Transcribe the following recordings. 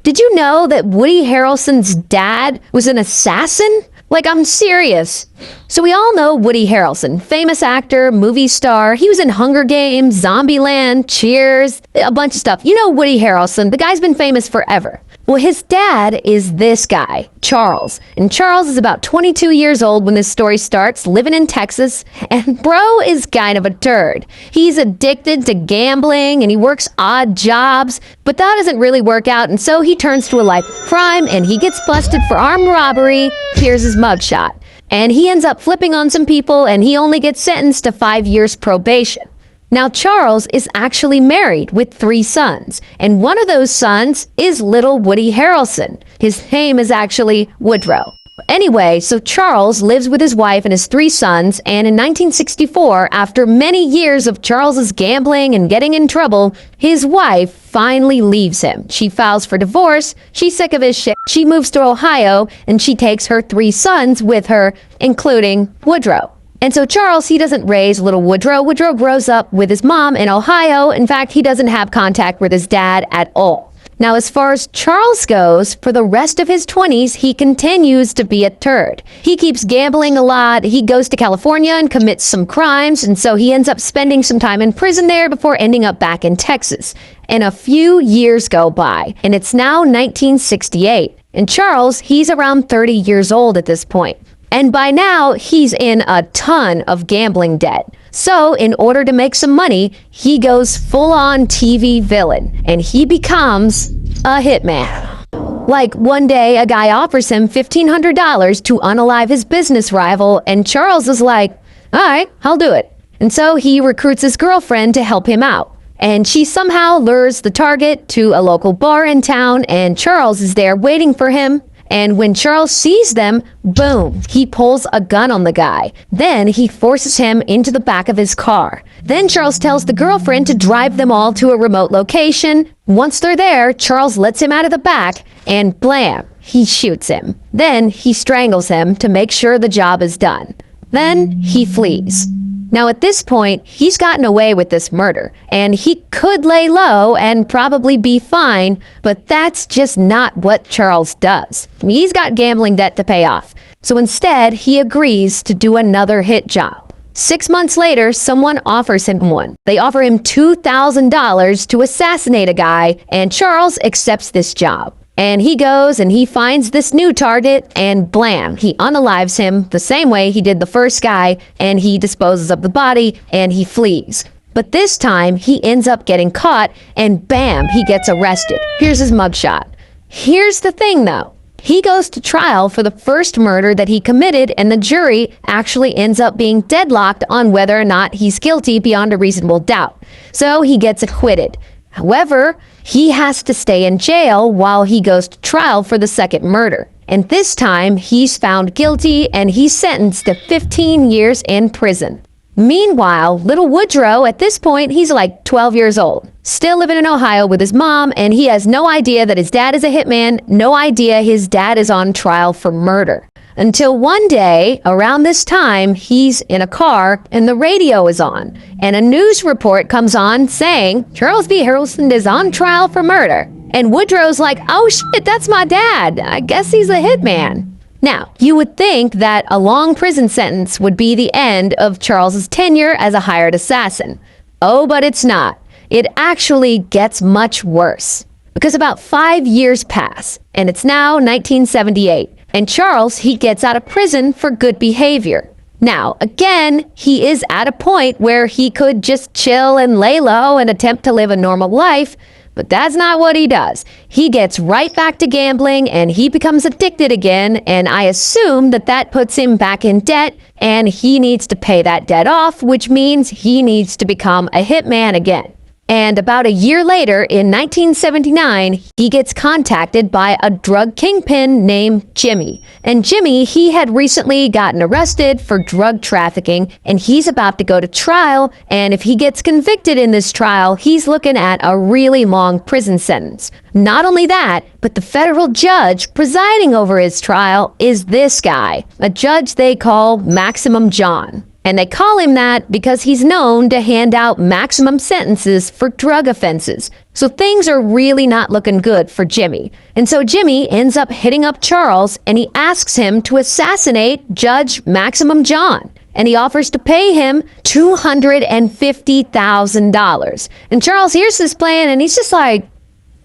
Did you know that Woody Harrelson's dad was an assassin? Like, I'm serious. So we all know Woody Harrelson, famous actor, movie star. He was in Hunger Games, Zombieland, Cheers, a bunch of stuff. You know Woody Harrelson. The guy's been famous forever. Well, his dad is this guy, Charles. And Charles is about 22 years old when this story starts, living in Texas. And bro is kind of a turd. He's addicted to gambling and he works odd jobs. But that doesn't really work out. And so he turns to a life of crime and he gets busted for armed robbery. Here's his mugshot. And he ends up flipping on some people and he only gets sentenced to 5 years probation. Now, Charles is actually married with 3 sons, and one of those sons is little Woody Harrelson. His name is actually Woodrow. Anyway, so Charles lives with his wife and his 3 sons, and in 1964, after many years of Charles's gambling and getting in trouble, his wife finally leaves him. She files for divorce, she's sick of his shit, she moves to Ohio, and she takes her 3 sons with her, including Woodrow. And so Charles, he doesn't raise little Woodrow. Woodrow grows up with his mom in Ohio. In fact, he doesn't have contact with his dad at all. Now, as far as Charles goes, for the rest of his 20s, he continues to be a turd. He keeps gambling a lot. He goes to California and commits some crimes. And so he ends up spending some time in prison there before ending up back in Texas. And a few years go by, and it's now 1968. And Charles, he's around 30 years old at this point. And by now, he's in a ton of gambling debt. So, in order to make some money, he goes full-on TV villain, and he becomes a hitman. Like, one day, a guy offers him $1,500 to unalive his business rival, and Charles is like, all right, I'll do it. And so he recruits his girlfriend to help him out. And she somehow lures the target to a local bar in town, and Charles is there waiting for him. And when Charles sees them, boom, he pulls a gun on the guy. Then he forces him into the back of his car. Then Charles tells the girlfriend to drive them all to a remote location. Once they're there, Charles lets him out of the back and blam, he shoots him. Then he strangles him to make sure the job is done. Then he flees. Now, at this point, he's gotten away with this murder, and he could lay low and probably be fine, but that's just not what Charles does. He's got gambling debt to pay off. So instead, he agrees to do another hit job. 6 months later, someone offers him one. They offer him $2,000 to assassinate a guy, and Charles accepts this job. And he goes and he finds this new target and blam, he unalives him the same way he did the first guy, and he disposes of the body and he flees. But this time he ends up getting caught and bam, he gets arrested. Here's his mugshot. Here's the thing though. He goes to trial for the first murder that he committed, and the jury actually ends up being deadlocked on whether or not he's guilty beyond a reasonable doubt. So he gets acquitted. However, he has to stay in jail while he goes to trial for the second murder. And this time, he's found guilty and he's sentenced to 15 years in prison. Meanwhile, little Woodrow, at this point, he's like 12 years old, still living in Ohio with his mom, and he has no idea that his dad is a hitman, no idea his dad is on trial for murder. Until one day, around this time, he's in a car and the radio is on. And a news report comes on saying, Charles B. Harrelson is on trial for murder. And Woodrow's like, oh shit, that's my dad. I guess he's a hitman. Now, you would think that a long prison sentence would be the end of Charles's tenure as a hired assassin. Oh, but it's not. It actually gets much worse. Because about 5 years pass, and it's now 1978. And Charles, he gets out of prison for good behavior. Now, again, he is at a point where he could just chill and lay low and attempt to live a normal life, but that's not what he does. He gets right back to gambling and he becomes addicted again, and I assume that that puts him back in debt, and he needs to pay that debt off, which means he needs to become a hitman again. And about a year later, in 1979, he gets contacted by a drug kingpin named Jimmy. And Jimmy, he had recently gotten arrested for drug trafficking, and he's about to go to trial. And if he gets convicted in this trial, he's looking at a really long prison sentence. Not only that, but the federal judge presiding over his trial is this guy, a judge they call Maximum John. And they call him that because he's known to hand out maximum sentences for drug offenses. So things are really not looking good for Jimmy. And so Jimmy ends up hitting up Charles and he asks him to assassinate Judge Maximum John. And he offers to pay him $250,000. And Charles hears this plan and he's just like,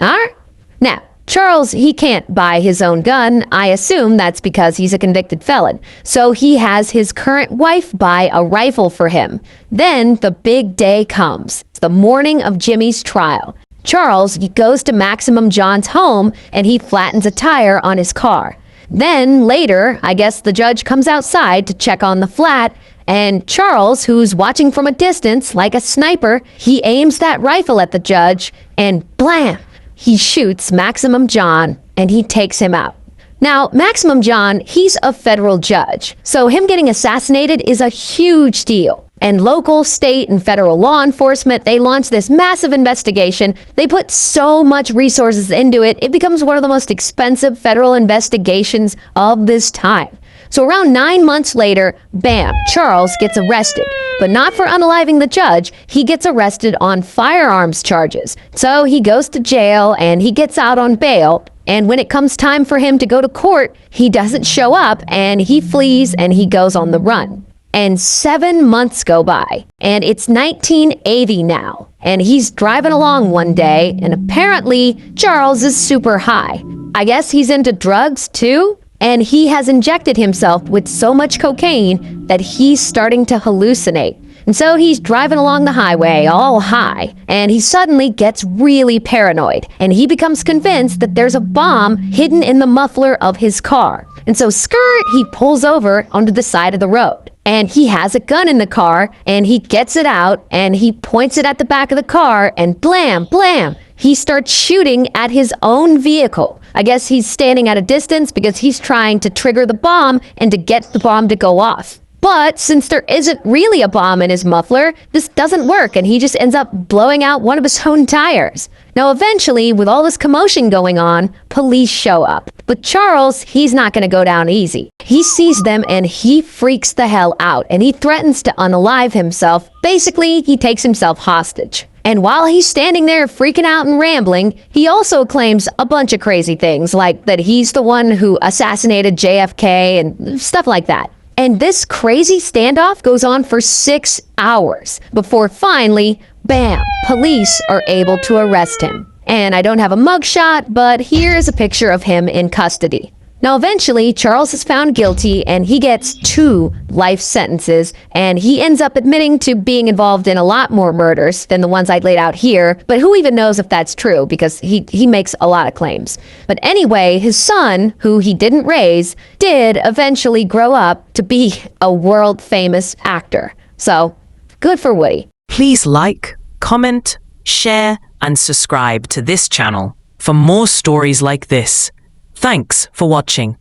all right. Now, Charles, he can't buy his own gun. I assume that's because he's a convicted felon. So he has his current wife buy a rifle for him. Then the big day comes. It's the morning of Jimmy's trial. Charles, he goes to Maximum John's home and he flattens a tire on his car. Then later, I guess the judge comes outside to check on the flat, and Charles, who's watching from a distance like a sniper, he aims that rifle at the judge and blam! He shoots Maximum John and he takes him out. Now, Maximum John, he's a federal judge, so him getting assassinated is a huge deal. And local, state, and federal law enforcement, they launch this massive investigation. They put so much resources into it, it becomes one of the most expensive federal investigations of this time. So around 9 months later, bam, Charles gets arrested. But not for unaliving the judge, he gets arrested on firearms charges. So he goes to jail and he gets out on bail. And when it comes time for him to go to court, he doesn't show up and he flees and he goes on the run. And 7 months go by, and it's 1980 now. And he's driving along one day, and apparently Charles is super high. I guess he's into drugs too? And he has injected himself with so much cocaine that he's starting to hallucinate. And so he's driving along the highway all high, and he suddenly gets really paranoid. And he becomes convinced that there's a bomb hidden in the muffler of his car. And so skirt, he pulls over onto the side of the road. And he has a gun in the car, and he gets it out, and he points it at the back of the car, and blam, blam, he starts shooting at his own vehicle. I guess he's standing at a distance because he's trying to trigger the bomb and to get the bomb to go off. But since there isn't really a bomb in his muffler, this doesn't work, and he just ends up blowing out one of his own tires. Now, eventually, with all this commotion going on, police show up. But Charles, he's not going to go down easy. He sees them and he freaks the hell out, and he threatens to unalive himself. Basically, he takes himself hostage. And while he's standing there freaking out and rambling, he also claims a bunch of crazy things, like that he's the one who assassinated JFK and stuff like that. And this crazy standoff goes on for 6 hours before finally, bam, police are able to arrest him. And I don't have a mugshot, but here is a picture of him in custody. Now, eventually, Charles is found guilty and he gets 2 life sentences, and he ends up admitting to being involved in a lot more murders than the ones I laid out here, but who even knows if that's true because he makes a lot of claims. But anyway, his son, who he didn't raise, did eventually grow up to be a world-famous actor. So, good for Woody. Please like, comment, share, and subscribe to this channel for more stories like this. Thanks for watching.